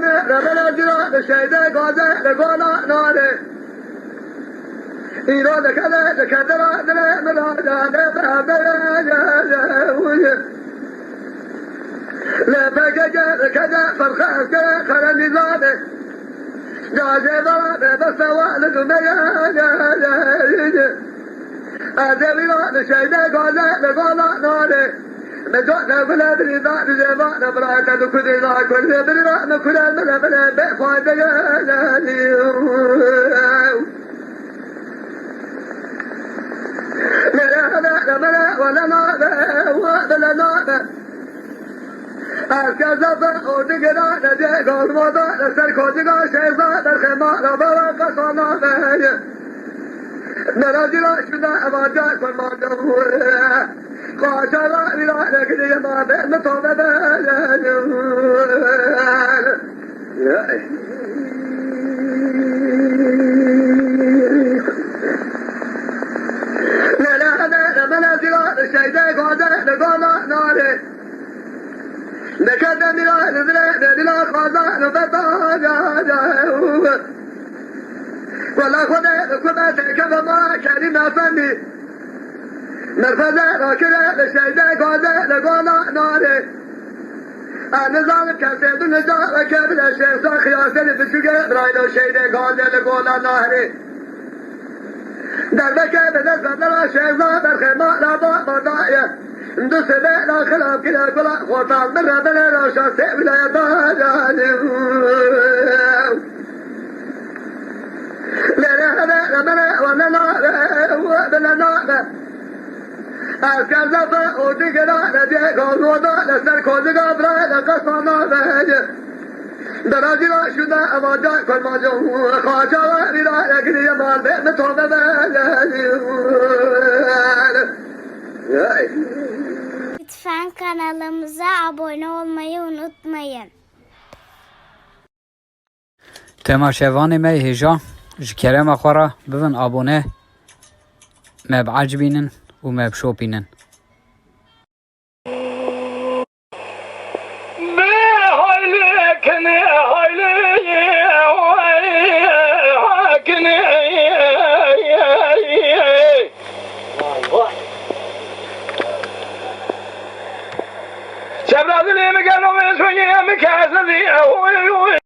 ربنا جرا شهيدا غازا لقولا ناري إيران كذا كذا مراد لا بقى كذا فرخ خلني زاده جازي ضرب بس والد ميا أدري شهيدا غازا لقولا ناري مجانا بلا بري ذات جبانا براتا نكذي ذا كل بري ذا كل بلا بفايدة ملا ولا ولا نابا أركزا ودقنا نجي قول موضوع لسر كودقا شيزا درخما ربا وقصانا نراجلا شنا أماجا كل ما جمهور قاشا لا لكن ما بين طوبة لا منازل الشيداء قادة لقونا ناري نكدم لا خازا نبتا ولا خدا كما تكفى ما كريم فني مرفزة راكرة لشيداء قادة لقونا ناري النظام كسيد النظام كابل الشيخ خياسة بسجة برايلو شيداء قادة لقونا ناري دربك بدل فضل الشيخ برخما لابا مضايا ندو سبع لا خلاف كلا قلا خوطان من ربنا راشا سيبلا يطاجاني لا ربنا ولا نار أركزا ودقنا نجي قوضا لسر كودقا براي لقصانا بهجة دراجلا شدا أماجا كل ما جو خاجا وإلا يقري يمان بين طوبة بهجة Lütfen kanalımıza abone olmayı unutmayın. تماشاواني مي هجا جكرم أخورا بفن أبونه ما بعجبينن وما بشوبينن شبرا ذلك قالوا من سوية مكاسدي